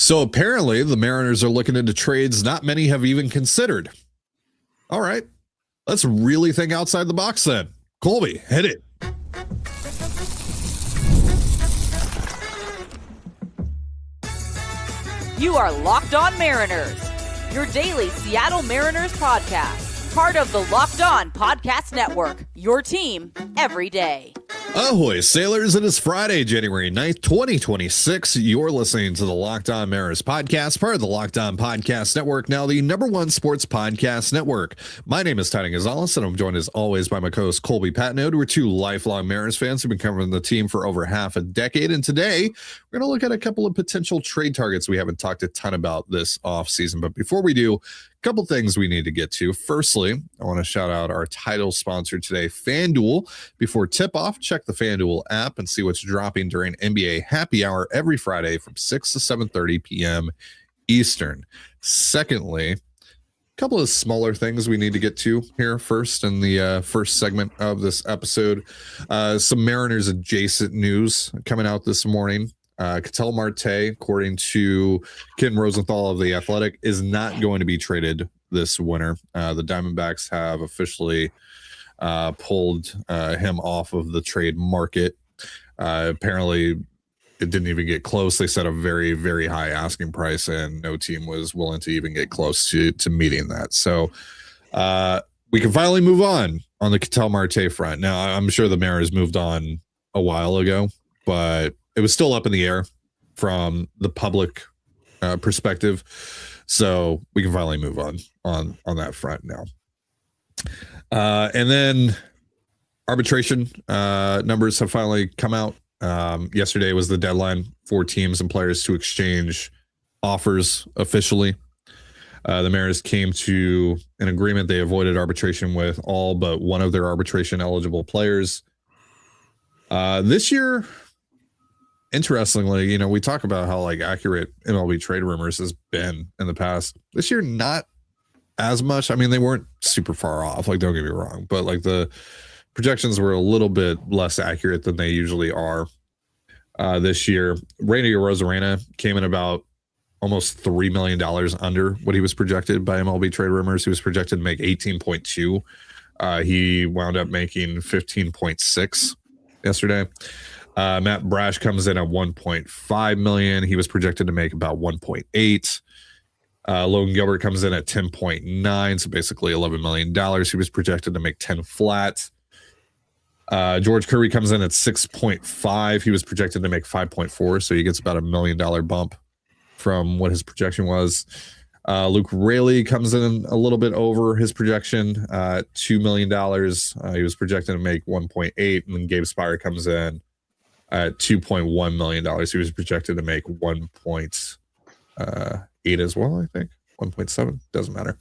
So apparently the Mariners are looking into trades not many have even considered. All right, let's really think outside the box then. Colby, hit it. You are Locked On Mariners, your daily Seattle Mariners podcast, part of the Locked On Podcast Network, your team every day. Ahoy, sailors. It is Friday, January 9th, 2026. You're listening to the Locked On Mariners podcast, part of the Locked On Podcast Network, now the #1 sports podcast network. My name is Ty and Colby, and I'm joined as always by my co-host Colby Patnode. We're two lifelong Mariners fans who've been covering the team for over half a decade, and today we're going to look at a couple of potential trade targets we haven't talked a ton about this offseason. But before we do, couple things we need to get to. Firstly, I want to shout out our title sponsor today, FanDuel. Before tip-off, check the FanDuel app and see what's dropping during NBA Happy Hour every Friday from 6 to 7:30 p.m. Eastern. Secondly, a couple of smaller things we need to get to here first in the first segment of this episode. Some Mariners adjacent news coming out this morning. Ketel Marte, according to Ken Rosenthal of The Athletic, is not going to be traded this winter. The Diamondbacks have officially pulled him off of the trade market. Apparently, it didn't even get close. They set a very, very high asking price, and no team was willing to even get close to meeting that. So we can finally move on the Ketel Marte front. Now, I'm sure the Mariners moved on a while ago, but it was still up in the air from the public perspective. So we can finally move on that front now. And then arbitration numbers have finally come out. Yesterday was the deadline for teams and players to exchange offers officially. The Mariners came to an agreement. They avoided arbitration with all but one of their arbitration eligible players. This year, interestingly, we talk about how accurate MLB trade rumors has been in the past. This year, not as much. I mean, they weren't super far off. Don't get me wrong, but the projections were a little bit less accurate than they usually are. This year, Randy Arozarena came in about almost $3 million under what he was projected by MLB trade rumors. He was projected to make 18.2. He wound up making 15.6 yesterday. Matt Brash comes in at 1.5 million. He was projected to make about 1.8. Logan Gilbert comes in at 10.9, so basically $11 million. He was projected to make 10 flat. George Kirby comes in at 6.5. He was projected to make 5.4, so he gets about $1 million bump from what his projection was. Luke Raley comes in a little bit over his projection, $2 million. He was projected to make 1.8, and then Gabe Spire comes in at $2.1 million. He was projected to make 1.8 as well, I think. 1.7, doesn't matter.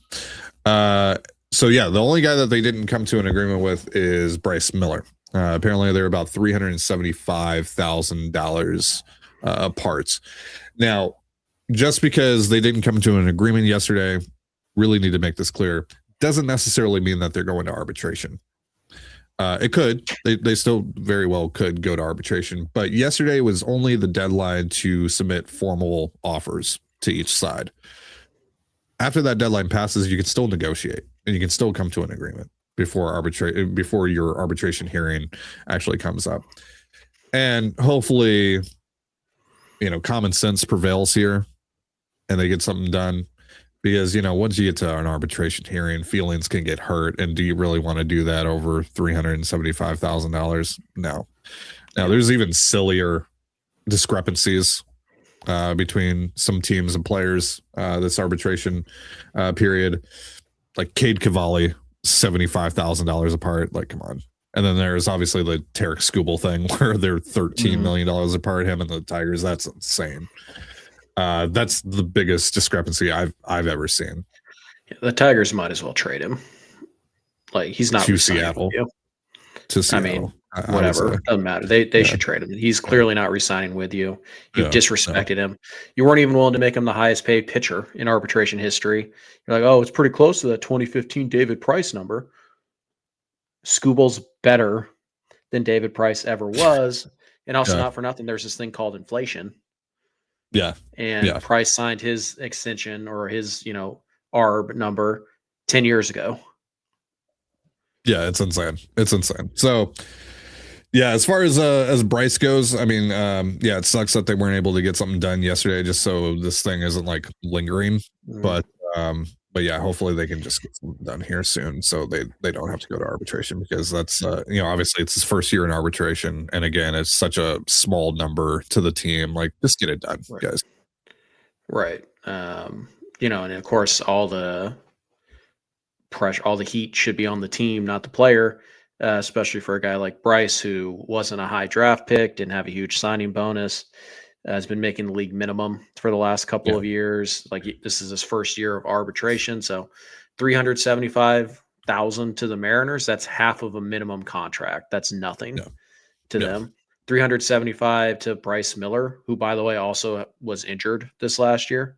So yeah, the only guy that they didn't come to an agreement with is Bryce Miller. Apparently they're about $375,000 apart. Now, just because they didn't come to an agreement yesterday, really need to make this clear, doesn't necessarily mean that they're going to arbitration. It could. They still very well could go to arbitration. But yesterday was only the deadline to submit formal offers to each side. After that deadline passes, you can still negotiate and you can still come to an agreement before your arbitration hearing actually comes up. And hopefully, common sense prevails here and they get something done. Because, once you get to an arbitration hearing, feelings can get hurt. And do you really want to do that over $375,000? No. Now, there's even sillier discrepancies between some teams and players this arbitration period. Like Cade Cavalli, $75,000 apart. Come on. And then there's obviously the Tarek Skubal thing where they're $13 million apart, him and the Tigers. That's insane. That's the biggest discrepancy I've ever seen. Yeah, the Tigers might as well trade him. He's not to Seattle. To Seattle. I mean, whatever. Doesn't matter. They should trade him. He's clearly not re-signing with you. You disrespected him. You weren't even willing to make him the highest paid pitcher in arbitration history. You're like, oh, it's pretty close to that 2015 David Price number. Skubal's better than David Price ever was. And also, not for nothing, there's this thing called inflation. Yeah. And Price signed his extension or his, ARB number 10 years ago. Yeah, it's insane. It's insane. So, yeah, as far as Bryce goes, I mean, it sucks that they weren't able to get something done yesterday, just so this thing isn't like lingering. But yeah, hopefully they can just get something done here soon, so they don't have to go to arbitration, because that's obviously it's his first year in arbitration, and again, it's such a small number to the team. Like, just get it done, guys. Right. And of course, all the pressure, all the heat should be on the team, not the player, especially for a guy like Bryce, who wasn't a high draft pick, didn't have a huge signing bonus, has been making the league minimum for the last couple of years. Like, this is his first year of arbitration. So $375,000 to the Mariners, that's half of a minimum contract. That's nothing to them. $375,000 to Bryce Miller, who, by the way, also was injured this last year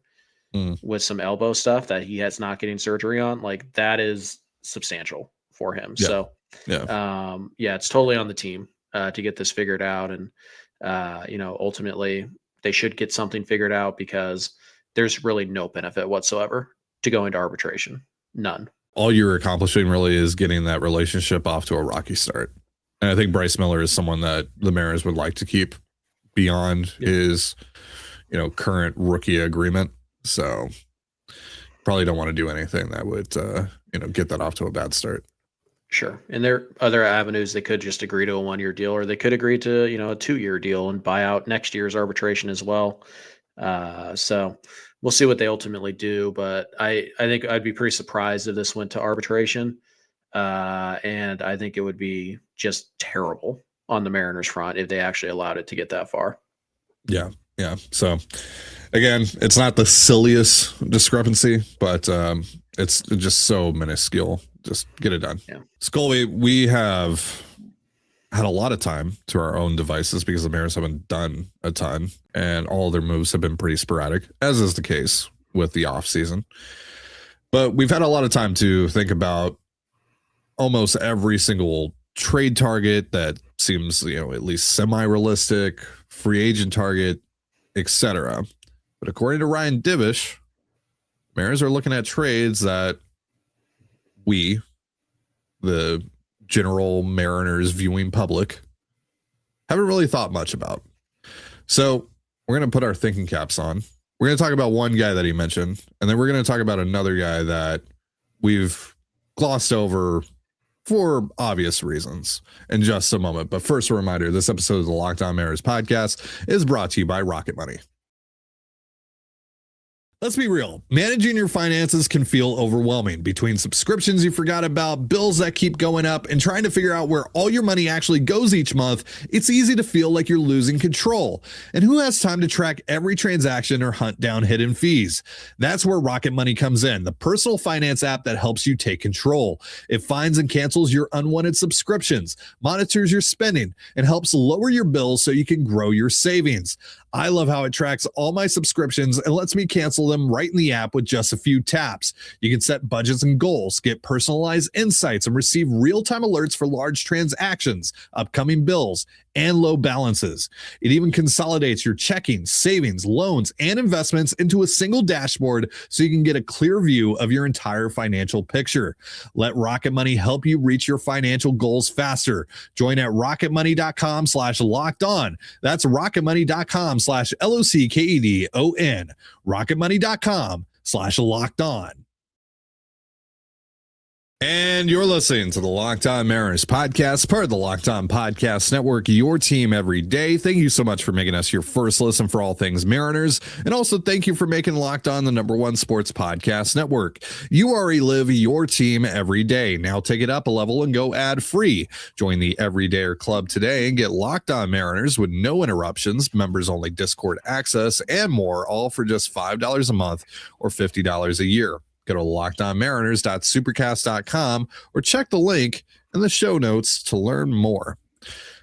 with some elbow stuff that he has not getting surgery on. Like, that is substantial for him. So, it's totally on the team to get this figured out. And, ultimately they should get something figured out, because there's really no benefit whatsoever to go into arbitration. None. All you're accomplishing really is getting that relationship off to a rocky start. And I think Bryce Miller is someone that the Mariners would like to keep beyond his, current rookie agreement. So probably don't want to do anything that would, get that off to a bad start. Sure. And there are other avenues. They could just agree to a 1-year deal, or they could agree to, a 2-year deal and buy out next year's arbitration as well. So we'll see what they ultimately do. But I think I'd be pretty surprised if this went to arbitration. And I think it would be just terrible on the Mariners front if they actually allowed it to get that far. Yeah. Yeah. So again, it's not the silliest discrepancy, but it's just so minuscule. Just get it done. Yeah. Colby, we have had a lot of time to our own devices because the Mariners haven't done a ton, and all their moves have been pretty sporadic, as is the case with the offseason. But we've had a lot of time to think about almost every single trade target that seems, at least semi-realistic, free agent target, etc. But according to Ryan Divish, Mariners are looking at trades that we, the general Mariners viewing public, haven't really thought much about. So we're going to put our thinking caps on. We're going to talk about one guy that he mentioned, and then we're going to talk about another guy that we've glossed over for obvious reasons in just a moment. But first, a reminder, this episode of the Locked On Mariners podcast is brought to you by Rocket Money. Let's be real. Managing your finances can feel overwhelming. Between subscriptions you forgot about, bills that keep going up, and trying to figure out where all your money actually goes each month, it's easy to feel like you're losing control. And who has time to track every transaction or hunt down hidden fees? That's where Rocket Money comes in, the personal finance app that helps you take control. It finds and cancels your unwanted subscriptions, monitors your spending, and helps lower your bills so you can grow your savings. I love how it tracks all my subscriptions and lets me cancel them right in the app with just a few taps. You can set budgets and goals, get personalized insights, and receive real-time alerts for large transactions, upcoming bills, and low balances. It even consolidates your checking, savings, loans, and investments into a single dashboard so you can get a clear view of your entire financial picture. Let Rocket Money help you reach your financial goals faster. Join at rocketmoney.com/locked-on. That's rocketmoney.com/LOCKEDON. rocketmoney.com/locked-on. And you're listening to the Locked On Mariners podcast, part of the Locked On Podcast Network, your team every day. Thank you so much for making us your first listen for all things Mariners. And also thank you for making Locked On the #1 sports podcast network. You already live your team every day. Now take it up a level and go ad free. Join the Everydayer Club today and get Locked On Mariners with no interruptions, members only Discord access, and more, all for just $5 a month or $50 a year. Go to lockedonmariners.supercast.com or check the link in the show notes to learn more.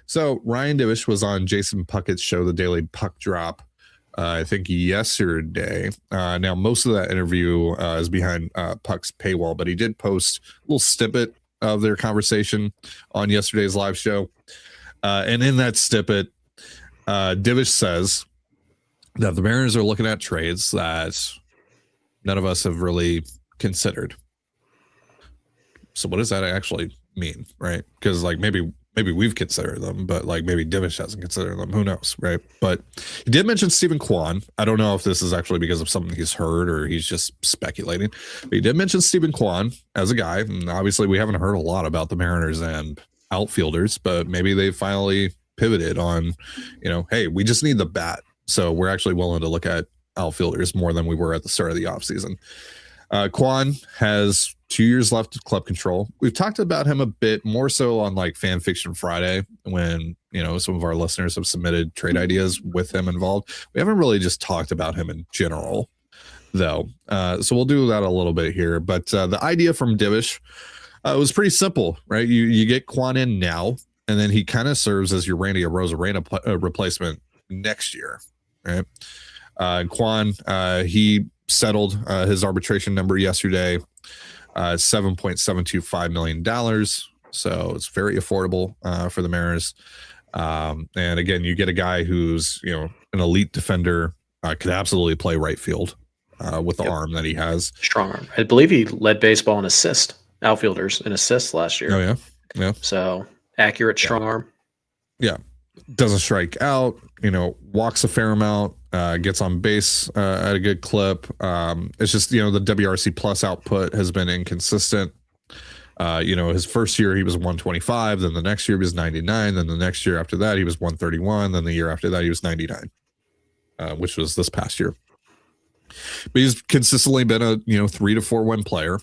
So Ryan Divish was on Jason Puckett's show, The Daily Puck Drop, I think yesterday. Now, most of that interview is behind Puck's paywall, but he did post a little snippet of their conversation on yesterday's live show. And in that snippet, Divish says, that the Mariners are looking at trades that none of us have really considered. So what does that actually mean, right? Because like maybe we've considered them, but like maybe Divish hasn't considered them. Who knows, right? But he did mention Stephen Kwan. I don't know if this is actually because of something he's heard or he's just speculating. But he did mention Stephen Kwan as a guy, and obviously we haven't heard a lot about the Mariners and outfielders, but maybe they finally pivoted on, hey, we just need the bat, so we're actually willing to look at outfielders more than we were at the start of the offseason. Kwan has 2 years left of club control. We've talked about him a bit more so on like Fan Fiction Friday when, some of our listeners have submitted trade ideas with him involved. We haven't really just talked about him in general, though. So we'll do that a little bit here. But the idea from Divish was pretty simple, right? You get Kwan in now, and then he kind of serves as your Randy Arozarena replacement next year, right? Kwan, he settled his arbitration number yesterday, $7.725 million. So it's very affordable for the Mariners. And again, you get a guy who's, an elite defender, could absolutely play right field with the arm that he has. Strong arm. I believe he led baseball in outfielders in assists last year. Oh, yeah. Yeah. So accurate, strong arm. Yeah. Doesn't strike out, walks a fair amount, gets on base at a good clip. It's just, the WRC plus output has been inconsistent. His first year he was 125, then the next year he was 99, then the next year after that he was 131, then the year after that he was 99, which was this past year. But he's consistently been a 3 to 4 win player.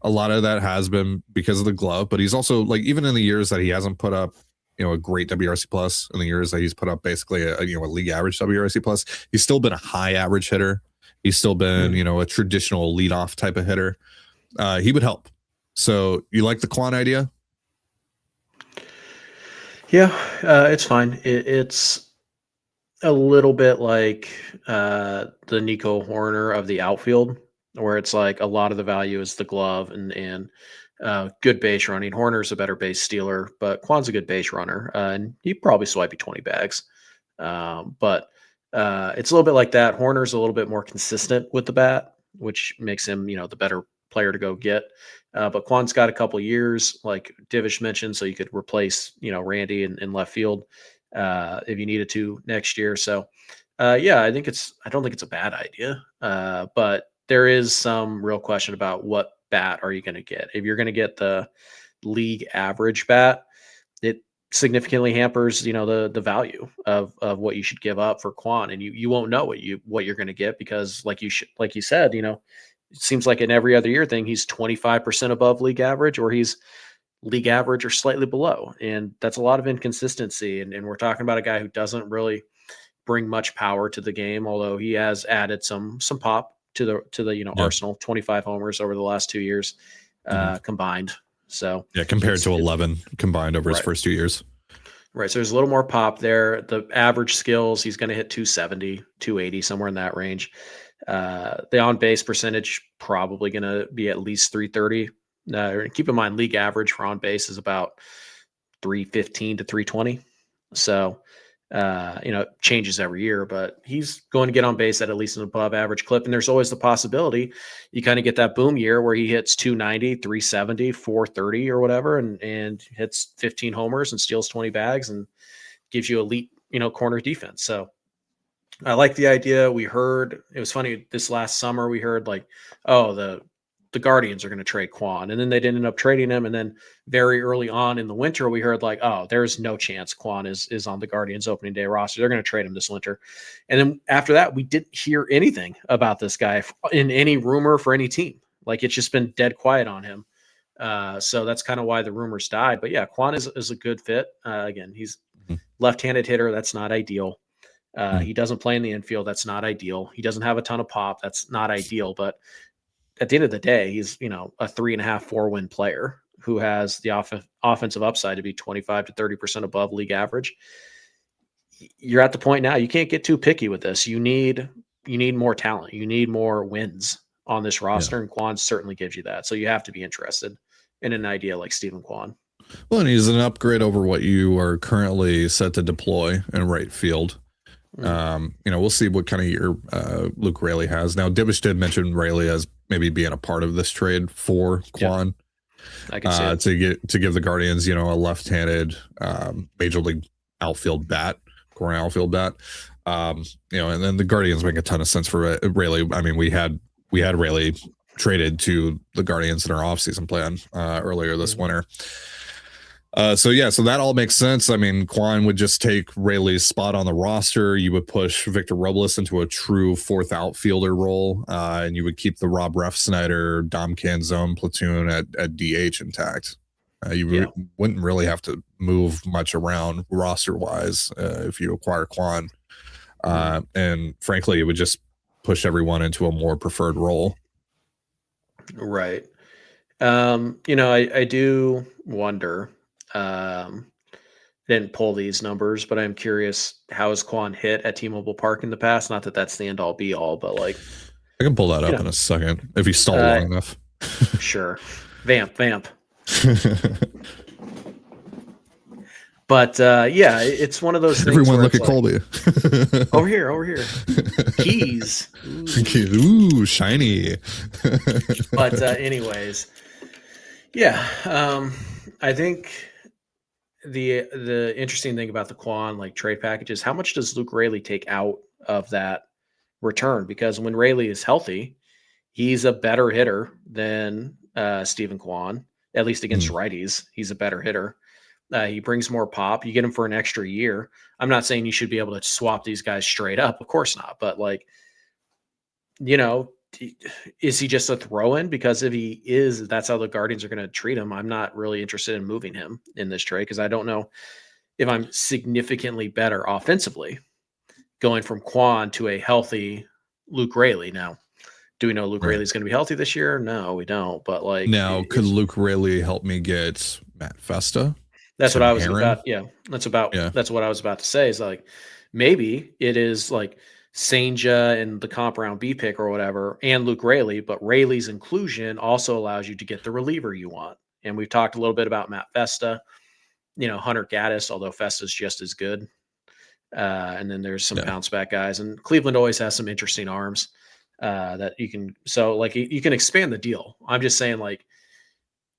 A lot of that has been because of the glove, but he's also like, even in the years that he hasn't put up a great WRC plus, in the years that he's put up basically a league average WRC plus, he's still been a high average hitter. He's still been, a traditional leadoff type of hitter. He would help. So you like the Kwan idea? Yeah, it's fine. It's a little bit like the Nico Horner of the outfield, where it's like a lot of the value is the glove and good base running. Horner's a better base stealer, but Kwan's a good base runner, and he probably swipe you 20 bags. But it's a little bit like that. Horner's a little bit more consistent with the bat, which makes him, the better player to go get. But Kwan's got a couple years, like Divish mentioned, so you could replace, Randy in left field if you needed to next year. So, I don't think it's a bad idea, but there is some real question about what bat are you going to get. If you're going to get the league average bat, it significantly hampers, the value of what you should give up for Kwan, and you won't know what you're going to get because, like you said, it seems like in every other year thing, he's 25% above league average, or he's league average or slightly below, and that's a lot of inconsistency. And we're talking about a guy who doesn't really bring much power to the game, although he has added some pop to the arsenal. 25 homers over the last 2 years combined. So compared to 11 combined over his first 2 years. Right. So there's a little more pop there. The average skills, he's going to hit 270, 280, somewhere in that range. The on base percentage probably going to be at least 330. Keep in mind, league average for on base is about 315 to 320. So it changes every year, but he's going to get on base at least an above average clip. And there's always the possibility you kind of get that boom year where he hits 290, 370, 430 or whatever, and hits 15 homers and steals 20 bags and gives you elite, corner defense. So I like the idea. We heard, it was funny this last summer, we heard like, oh, the Guardians are going to trade Kwan, and then they didn't end up trading him. And then very early on in the winter, we heard like, oh, there's no chance Kwan is on the Guardians opening day roster. They're going to trade him this winter. And then after that, we didn't hear anything about this guy in any rumor for any team. Like, it's just been dead quiet on him. So that's kind of why the rumors died. But yeah, Kwan is a good fit. Again, he's left-handed hitter. That's not ideal. He doesn't play in the infield. That's not ideal. He doesn't have a ton of pop. That's not ideal. But at the end of the day, he's, a 3.5, 4 win player who has the offensive upside to be 25 to 30% above league average. You're at the point now, you can't get too picky with this. You need more talent. You need more wins on this roster, and Kwan certainly gives you that. So you have to be interested in an idea like Stephen Kwan. Well, and he's an upgrade over what you are currently set to deploy in right field. We'll see what kind of year Luke Raley has. Now, Divish did mention Raley as maybe being a part of this trade for Kwan. I can see it. to give the Guardians, a left-handed major league outfield bat, corner outfield bat. And then the Guardians make a ton of sense for Raley. I mean, we had Raley traded to the Guardians in our offseason plan earlier this winter. So that all makes sense. I mean, Kwan would just take Raley's spot on the roster. You would push Victor Robles into a true fourth outfielder role, and you would keep the Rob Refsnyder, Dom Canzone platoon at DH intact. You wouldn't really have to move much around roster-wise if you acquire Kwan. And frankly, it would just push everyone into a more preferred role. Right. I do wonder. Didn't pull these numbers, but I'm curious, how has Kwan hit at T-Mobile Park in the past? Not that that's the end all be all, but like, I can pull that up in a second if you stall long enough. Sure. Vamp. But it's one of those things. Everyone look at Colby. Over here. Keys. Ooh, shiny. But anyways, I think the interesting thing about the Kwan trade package is how much does Luke Raley take out of that return? Because when Raley is healthy, he's a better hitter than Stephen Kwan, at least against righties. He's a better hitter. He brings more pop. You get him for an extra year. I'm not saying you should be able to swap these guys straight up. Of course not. But is he just a throw-in? Because if he is, that's how the Guardians are going to treat him. I'm not really interested in moving him in this trade because I don't know if I'm significantly better offensively going from Kwan to a healthy Luke Raley. Now, do we know Luke Raley is going to be healthy this year? No, we don't. But could Luke Raley help me get Matt Festa? That's what I was about. Yeah, that's what I was about to say. Is maybe it is Senja and the comp round B pick or whatever, and Luke Raley, but Raley's inclusion also allows you to get the reliever you want. And we've talked a little bit about Matt Festa, Hunter Gaddis, although Festa's just as good. And then there's some bounce back guys, and Cleveland always has some interesting arms that you can. So you can expand the deal. I'm just saying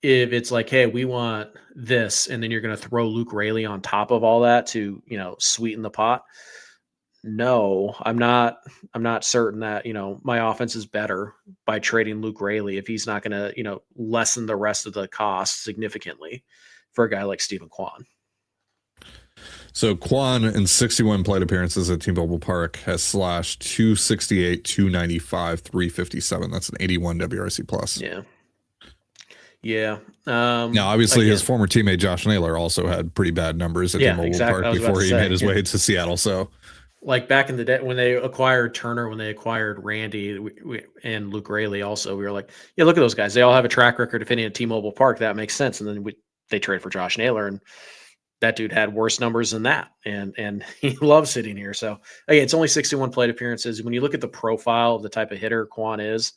if it's hey, we want this, and then you're going to throw Luke Raley on top of all that to, sweeten the pot. No, I'm not certain that, my offense is better by trading Luke Raley if he's not going to, lessen the rest of the cost significantly for a guy like Stephen Kwan. So Kwan in 61 plate appearances at T-Mobile Park has slashed 268, 295, 357. That's an 81 WRC plus. Yeah. Now, obviously, his former teammate Josh Naylor also had pretty bad numbers at T-Mobile Park before he made his way to Seattle. So, back in the day when they acquired Turner, when they acquired Randy and Luke Raley, also we were look at those guys. They all have a track record of hitting at T-Mobile Park. That makes sense. And then they traded for Josh Naylor, and that dude had worse numbers than that. And he loves sitting here. So again, it's only 61 plate appearances. When you look at the profile of the type of hitter Kwan is,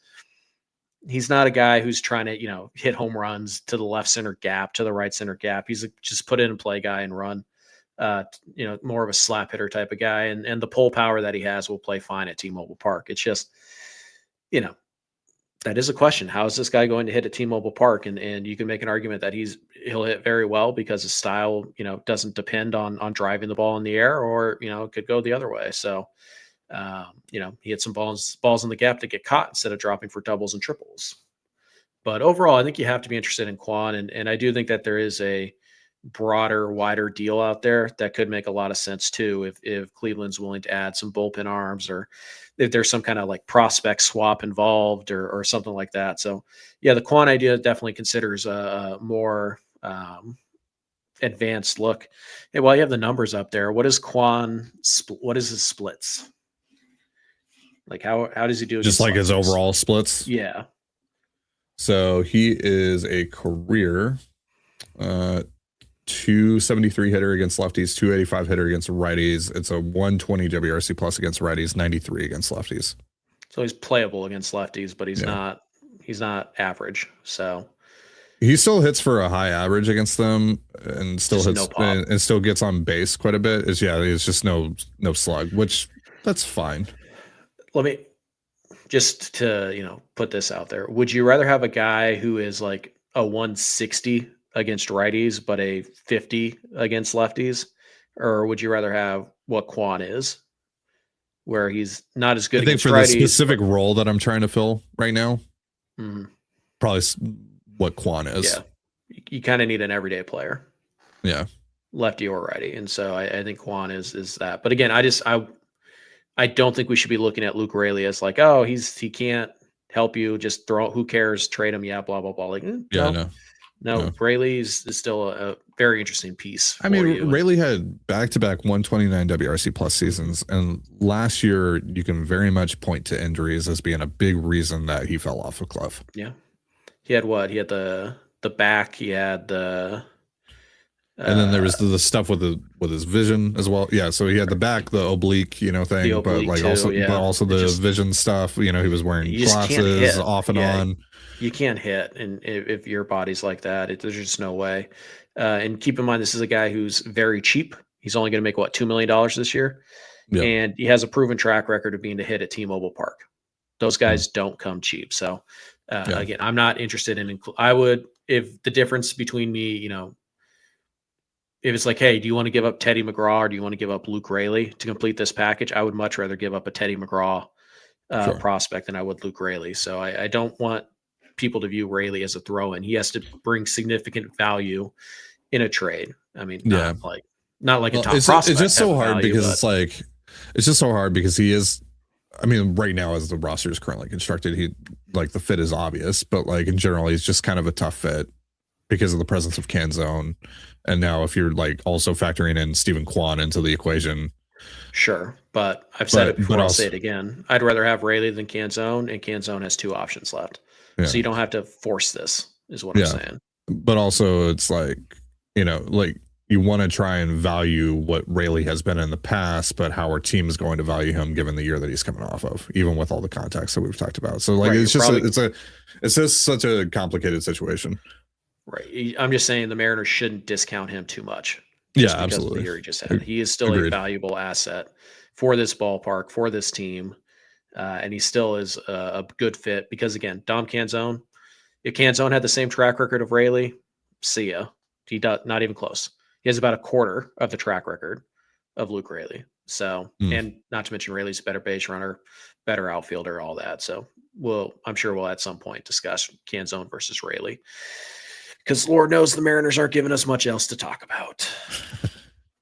he's not a guy who's trying to, hit home runs to the left center gap, to the right center gap. He's just put in and play guy and run, more of a slap hitter type of guy. And the pull power that he has will play fine at T-Mobile Park. It's just, that is a question. How is this guy going to hit at T-Mobile Park? And you can make an argument that he'll hit very well because his style, doesn't depend on driving the ball in the air, or, it could go the other way. So, he had some balls in the gap that get caught instead of dropping for doubles and triples. But overall, I think you have to be interested in Kwan. And I do think that there is a broader, wider deal out there that could make a lot of sense too. If Cleveland's willing to add some bullpen arms, or if there's some kind of prospect swap involved or something like that. So the Kwan idea definitely considers a more advanced look. Hey, while you have the numbers up there, what is Kwan? What is his splits? How does he do? Just his overall splits? Yeah. So he is a career 273 hitter against lefties, 285 hitter against righties. It's a 120 WRC plus against righties, 93 against lefties. So he's playable against lefties, but he's not average. So He still hits for a high average against them, and still Just hits no pop. and still gets on base quite a bit. It's just no slug, which that's fine. Let me just to put this out there. Would you rather have a guy who is like a 160 against righties but a 50 against lefties, or would you rather have what Kwan is, where he's not as good I think against for righties, the specific role that I'm trying to fill right now, probably what Kwan is. Yeah, you kind of need an everyday player. Yeah, lefty or righty, and so I think Kwan is that. But again, I don't think we should be looking at Luke Raley as like, oh, he can't help you. Just throw. Who cares? Trade him. Yeah, blah blah blah. Like, no. Raley is still a very interesting piece. I mean, Raley had back-to-back 129 WRC plus seasons, and last year you can very much point to injuries as being a big reason that he fell off a cliff. Yeah, he had what? He had the back. He had the. And then there was the stuff with his vision as well. Yeah, so he had the back, the oblique, thing, but like also the vision stuff. He was wearing glasses off and on. You can't hit, and if your body's like that, there's just no way. And keep in mind, this is a guy who's very cheap. He's only going to make $2 million this year, and he has a proven track record of being to hit at T-Mobile Park. Those guys don't come cheap. So again, I'm not interested in. I would, if the difference between me, if it's like, hey, do you want to give up Teddy McGraw or do you want to give up Luke Raley to complete this package? I would much rather give up a Teddy McGraw prospect than I would Luke Raley. So I don't want people to view Raley as a throw-in. He has to bring significant value in a trade. I mean, not like a top prospect. It's just so hard because it's just so hard because he is. I mean, right now as the roster is currently constructed, the fit is obvious, but like in general, he's just kind of a tough fit because of the presence of Canzone. And now if you're like also factoring in Stephen Kwan into the equation. Sure. But I've said it before, I'll say it again. I'd rather have Raley than Canzone, and Canzone has 2 options left. Yeah. So you don't have to force this, is what I'm saying. But also it's like, you want to try and value what Raley has been in the past, but how our team is going to value him given the year that he's coming off of, even with all the context that we've talked about. So like, it's just such a complicated situation. Right. I'm just saying the Mariners shouldn't discount him too much. Yeah, absolutely. Of the year he just had. He is still a valuable asset for this ballpark, for this team. And he still is a good fit because, again, Dom Canzone, if Canzone had the same track record of Raley, see ya. He does not even close. He has about a quarter of the track record of Luke Raley. So, and not to mention Raley's a better base runner, better outfielder, all that. So I'm sure we'll at some point discuss Canzone versus Raley. Because Lord knows the Mariners aren't giving us much else to talk about.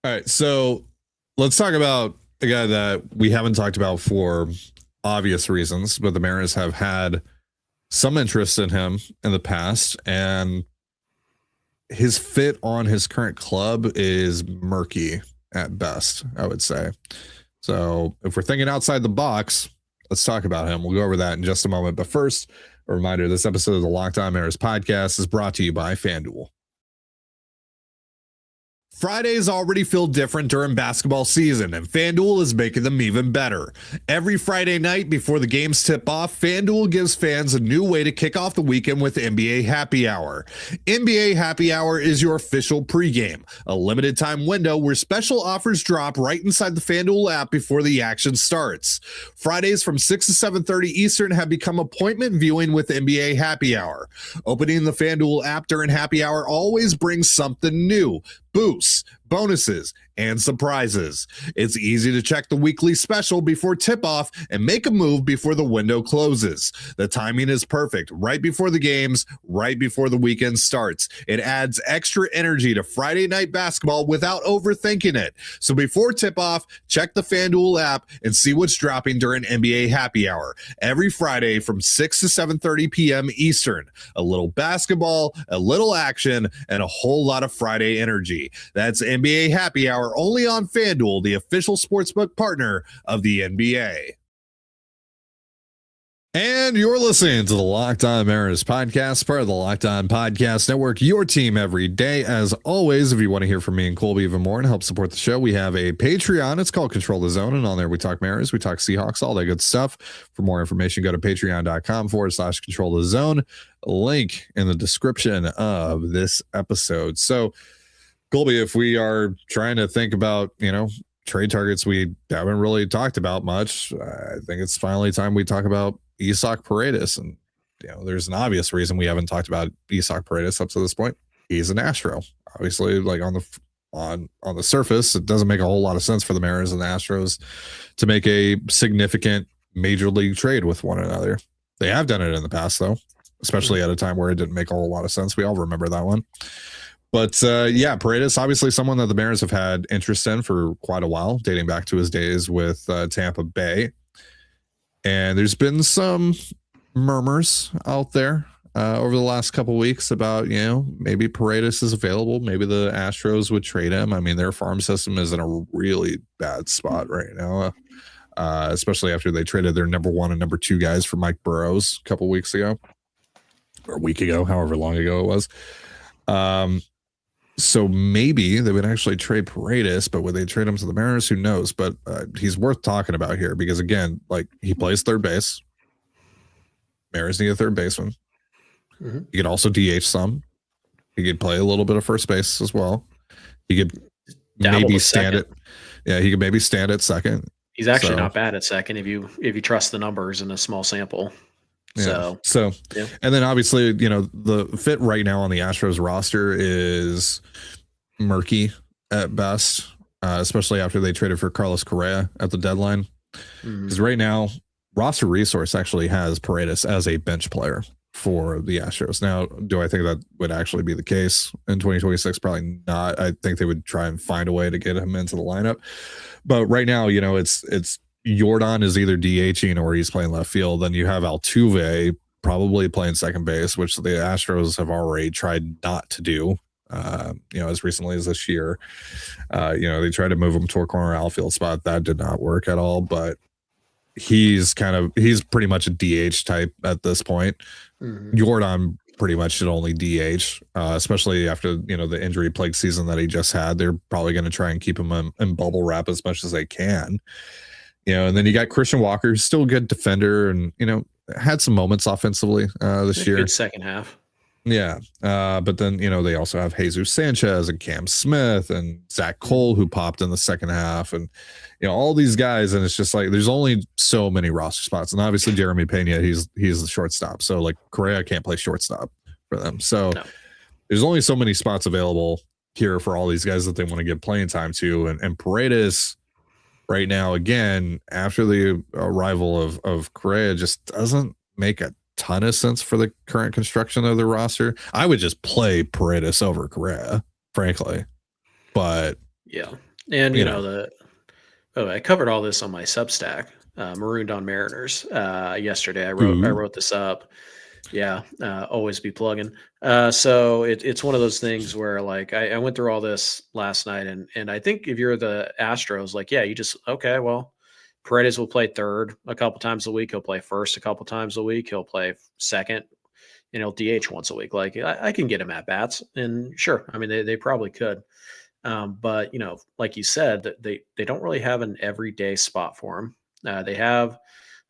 All right, so let's talk about a guy that we haven't talked about for obvious reasons, but the Mariners have had some interest in him in the past, and his fit on his current club is murky at best, I would say. So if we're thinking outside the box, let's talk about him. We'll go over that in just a moment. But first, a reminder, this episode of the Locked On Mariners podcast is brought to you by FanDuel. Fridays already feel different during basketball season, and FanDuel is making them even better. Every Friday night before the games tip off, FanDuel gives fans a new way to kick off the weekend with NBA Happy Hour. NBA Happy Hour is your official pregame, a limited time window where special offers drop right inside the FanDuel app before the action starts. Fridays from 6 to 7:30 Eastern have become appointment viewing with NBA Happy Hour. Opening the FanDuel app during Happy Hour always brings something new. Boosts, bonuses, and surprises. It's easy to check the weekly special before tip-off and make a move before the window closes. The timing is perfect, right before the games, right before the weekend starts. It adds extra energy to Friday night basketball without overthinking it. So before tip-off, check the FanDuel app and see what's dropping during NBA Happy Hour. Every Friday from 6 to 7:30 p.m. Eastern. A little basketball, a little action, and a whole lot of Friday energy. That's NBA Happy Hour only on FanDuel, the official sportsbook partner of the NBA. And And you're listening to the Locked On Mariners podcast, part of the Locked On Podcast Network, your team every day. As always, if you want to hear from me and Colby even more and help support the show, we have a Patreon. It's called Control the Zone. And on there, we talk Mariners, we talk Seahawks, all that good stuff. For more information, go to patreon.com/Control the Zone. Link in the description of this episode. So, Colby, if we are trying to think about, trade targets we haven't really talked about much, I think it's finally time we talk about Isaac Paredes. And there's an obvious reason we haven't talked about Isaac Paredes up to this point. He's an Astro. Obviously, like on the surface, it doesn't make a whole lot of sense for the Mariners and the Astros to make a significant major league trade with one another. They have done it in the past, though, especially at a time where it didn't make a whole lot of sense. We all remember that one. But Paredes, obviously someone that the Mariners have had interest in for quite a while, dating back to his days with Tampa Bay. And there's been some murmurs out there over the last couple of weeks about, maybe Paredes is available. Maybe the Astros would trade him. I mean, their farm system is in a really bad spot right now, especially after they traded their number 1 and number 2 guys for Mike Burrows a couple of weeks ago, or a week ago, however long ago it was. So maybe they would actually trade Paredes, but would they trade him to the Mariners? Who knows? But he's worth talking about here because, again, like he plays third base. Mariners need a third baseman. Mm-hmm. He could also DH some. He could play a little bit of first base as well. He could maybe stand it. Yeah, he could maybe stand at second. He's actually not bad at second if you trust the numbers in a small sample. Yeah. So, and then obviously, the fit right now on the Astros roster is murky at best, especially after they traded for Carlos Correa at the deadline. Because right now, roster resource actually has Paredes as a bench player for the Astros. Now, do I think that would actually be the case in 2026? Probably not. I think they would try and find a way to get him into the lineup. But right now, it's Jordan is either DHing or he's playing left field. Then you have Altuve probably playing second base, which the Astros have already tried not to do, as recently as this year. They tried to move him to a corner outfield spot. That did not work at all, but he's pretty much a DH type at this point. Mm-hmm. Jordan pretty much should only DH, especially after, the injury plagued season that he just had. They're probably going to try and keep him in bubble wrap as much as they can. And then you got Christian Walker, who's still a good defender and, had some moments offensively this year. Good second half. Yeah. But then, they also have Jesus Sanchez and Cam Smith and Zach Cole, who popped in the second half, and, all these guys. And it's just like, there's only so many roster spots. And obviously Jeremy Pena, he's the shortstop. So like Correa can't play shortstop for them. So there's only so many spots available here for all these guys that they want to give playing time to. And Paredes, right now, again, after the arrival of Correa, just doesn't make a ton of sense for the current construction of the roster. I would just play Paredes over Correa, frankly. But yeah, and I covered all this on my Substack, Marooned on Mariners, yesterday. I wrote this up. Yeah, always be plugging. So it's one of those things where like I went through all this last night, and I think if you're the Astros, like, yeah, you just Paredes will play third a couple times a week. He'll play first a couple times a week. He'll play second, and he'll DH once a week. Like I can get him at bats, and sure, I mean they probably could. But like you said, they don't really have an everyday spot for him. They have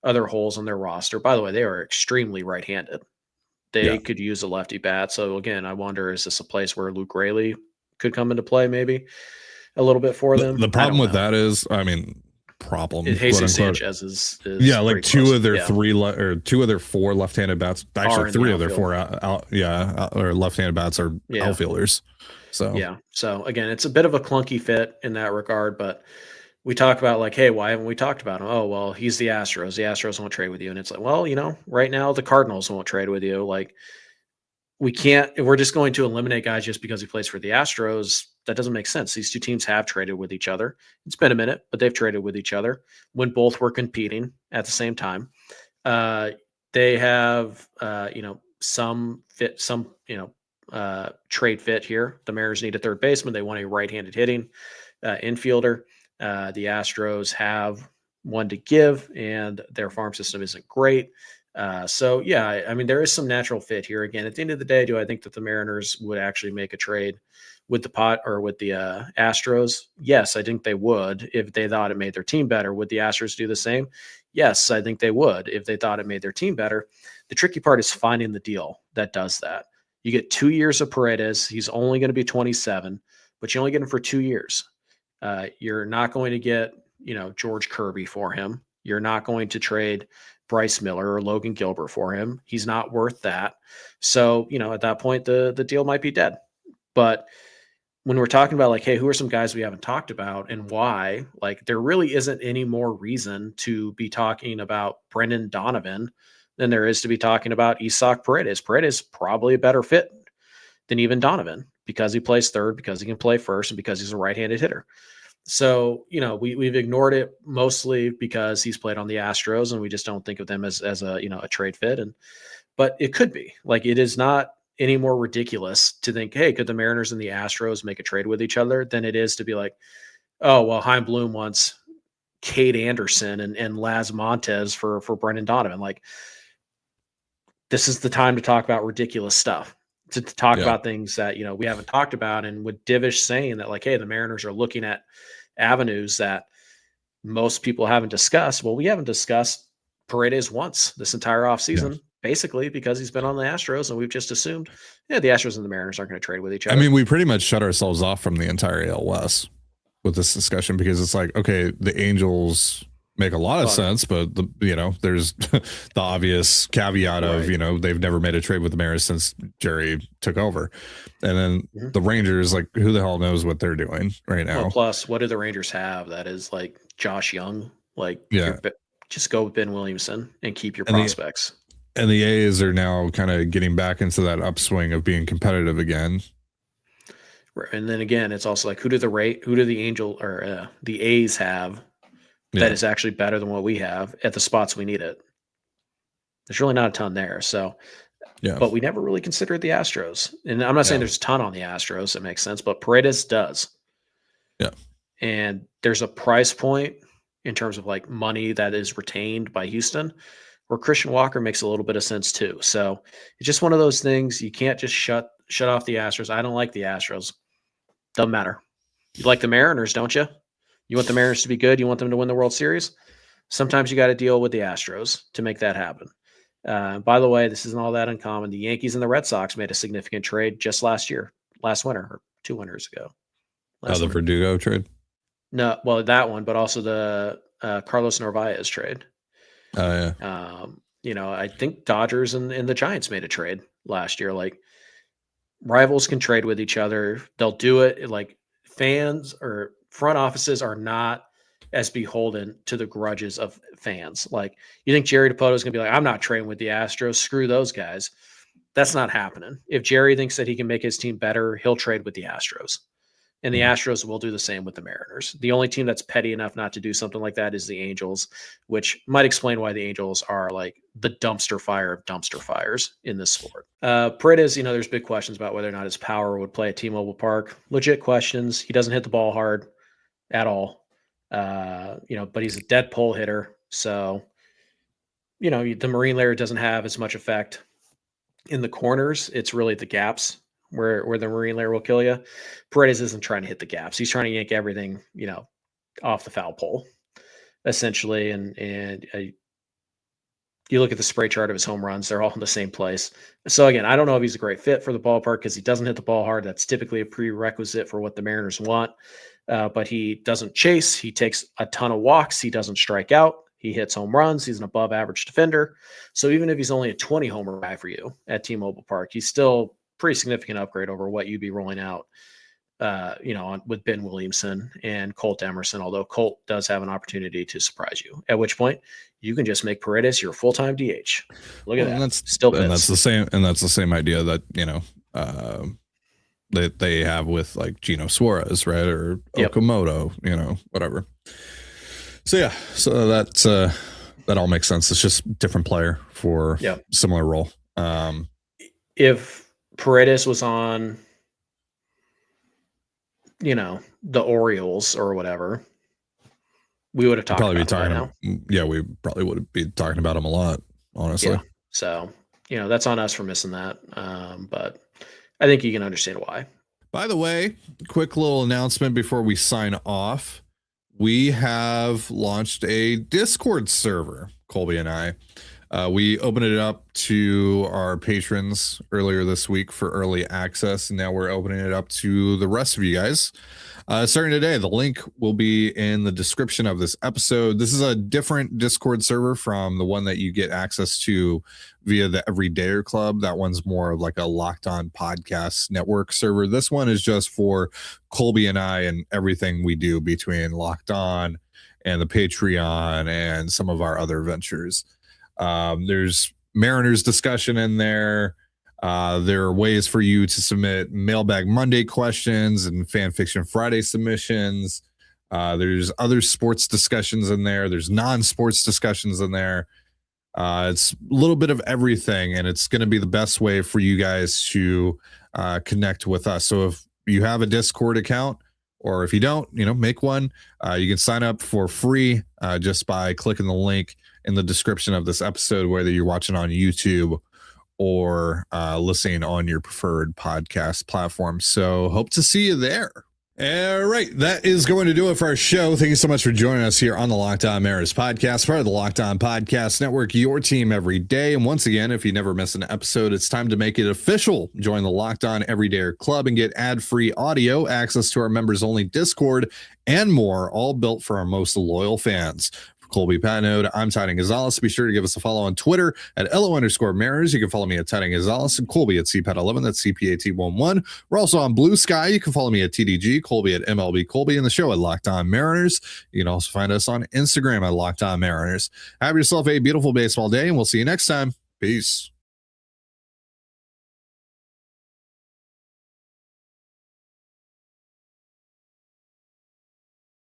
other holes in their roster. By the way, they are extremely right-handed. They could use a lefty bat. So again, I wonder, is this a place where Luke Raley could come into play maybe a little bit for them? The problem with that is, Jesus Sanchez is like two of their two of their 4 left-handed bats. Actually, 3 of their 4 or left-handed bats are outfielders. So again, it's a bit of a clunky fit in that regard, but we talk about like, hey, why haven't we talked about him? Oh, well, he's the Astros. The Astros won't trade with you. And it's like, well, right now the Cardinals won't trade with you. Like we're just going to eliminate guys just because he plays for the Astros. That doesn't make sense. These two teams have traded with each other. It's been a minute, but they've traded with each other when both were competing at the same time. They have, some trade fit here. The Mariners need a third baseman. They want a right-handed hitting infielder. The Astros have one to give, and their farm system isn't great. So yeah, I mean, there is some natural fit here. Again, at the end of the day, do I think that the Mariners would actually make a trade with the Astros? Yes, I think they would if they thought it made their team better. Would the Astros do the same? Yes, I think they would if they thought it made their team better. The tricky part is finding the deal that does that. You get 2 years of Paredes. He's only going to be 27, but you only get him for 2 years. You're not going to get, George Kirby for him. You're not going to trade Bryce Miller or Logan Gilbert for him. He's not worth that. So, at that point, the deal might be dead. But when we're talking about hey, who are some guys we haven't talked about and why, there really isn't any more reason to be talking about Brendan Donovan than there is to be talking about Isaac Paredes. Paredes probably a better fit than even Donovan because he plays third, because he can play first, and because he's a right-handed hitter. So, we've ignored it mostly because he's played on the Astros and we just don't think of them as a trade fit. But it could be. It is not any more ridiculous to think, hey, could the Mariners and the Astros make a trade with each other than it is to be oh, well, Chaim Bloom wants Cade Anderson and Laz Montez for Brendan Donovan. This is the time to talk about ridiculous stuff, to talk about things that, we haven't talked about. And with Divish saying that hey, the Mariners are looking at avenues that most people haven't discussed. Well, we haven't discussed Paredes once this entire offseason, basically because he's been on the Astros, and we've just assumed, the Astros and the Mariners aren't going to trade with each other. I mean, we pretty much shut ourselves off from the entire AL West with this discussion because it's okay, the Angels make a lot of sense, but there's the obvious caveat of they've never made a trade with the Mariners since Jerry took over, and then the Rangers, who the hell knows what they're doing right now? Well, plus, what do the Rangers have that is Josh Young? Just go with Ben Williamson and keep your prospects. And the A's are now kind of getting back into that upswing of being competitive again. And then again, it's also who do the Angel or the A's have that is actually better than what we have at the spots we need it? There's really not a ton there. So, but we never really considered the Astros. And I'm not saying there's a ton on the Astros. That makes sense, but Paredes does. Yeah. And there's a price point in terms of money that is retained by Houston where Christian Walker makes a little bit of sense too. So it's just one of those things. You can't just shut off the Astros. I don't like the Astros. Doesn't matter. You like the Mariners, don't you? You want the Mariners to be good? You want them to win the World Series? Sometimes you got to deal with the Astros to make that happen. By the way, this isn't all that uncommon. The Yankees and the Red Sox made a significant trade just last winter, or 2 winters ago. The Verdugo trade? No, well, that one, but also the Carlos Narvaez trade. Oh, yeah. I think Dodgers and the Giants made a trade last year. Rivals can trade with each other. They'll do it. Fans or front offices are not as beholden to the grudges of fans. You think Jerry DiPoto is going to be I'm not trading with the Astros. Screw those guys. That's not happening. If Jerry thinks that he can make his team better, he'll trade with the Astros. And the Astros will do the same with the Mariners. The only team that's petty enough not to do something like that is the Angels, which might explain why the Angels are the dumpster fire of dumpster fires in this sport. Paredes, there's big questions about whether or not his power would play at T-Mobile Park. Legit questions. He doesn't hit the ball hard at all. But he's a dead pull hitter. So, the marine layer doesn't have as much effect in the corners. It's really the gaps where the marine layer will kill you. Paredes isn't trying to hit the gaps. He's trying to yank everything, off the foul pole, essentially. And you look at the spray chart of his home runs, they're all in the same place. So again, I don't know if he's a great fit for the ballpark because he doesn't hit the ball hard. That's typically a prerequisite for what the Mariners want. But he doesn't chase. He takes a ton of walks. He doesn't strike out. He hits home runs. He's an above average defender. So even if he's only a 20 homer guy for you at T-Mobile Park, he's still pretty significant upgrade over what you'd be rolling out, with Ben Williamson and Colt Emerson, although Colt does have an opportunity to surprise you, at which point you can just make Paredes your full-time DH. Look at that. That's the same idea that, that they have with Gino Suarez, right? Or Okamoto, whatever. So that all makes sense. It's just different player for similar role. If Paredes was on, the Orioles or whatever, we would have talked about him. We probably would be talking about him a lot. honestly. Yeah. So, that's on us for missing that. But I think you can understand why. By the way, quick little announcement before we sign off. We have launched a Discord server, Colby and I. We opened it up to our patrons earlier this week for early access, and now we're opening it up to the rest of you guys. Starting today, the link will be in the description of this episode. This is a different Discord server from the one that you get access to via the Everydayer Club. That one's more of like a Locked On Podcast Network server. This one is just for Colby and I and everything we do between Locked On and the Patreon and some of our other ventures. There's Mariners discussion in there. There are ways for you to submit Mailbag Monday questions and Fan Fiction Friday submissions. There's other sports discussions in there. There's non-sports discussions in there. It's a little bit of everything, and it's going to be the best way for you guys to connect with us. So if you have a Discord account, or if you don't, make one. You can sign up for free just by clicking the link in the description of this episode, whether you're watching on YouTube or listening on your preferred podcast platform. So hope to see you there. All right, that is going to do it for our show. Thank you so much for joining us here on the Locked On Mariners podcast, part of the Locked On Podcast Network, your team every day. And once again, if you never miss an episode, it's time to make it official. Join the Locked On Everydayer Club and get ad-free audio, access to our members-only Discord, and more, all built for our most loyal fans. Colby Patnode, I'm Ty and Gonzalez. Be sure to give us a follow on Twitter at @LO_Mariners. You can follow me at Ty and Gonzalez, and Colby at CPAT11. That's CPAT11. We're also on Blue Sky. You can follow me at TDG, Colby at MLB Colby, and the show at Locked On Mariners. You can also find us on Instagram at Locked On Mariners. Have yourself a beautiful baseball day, and we'll see you next time. Peace.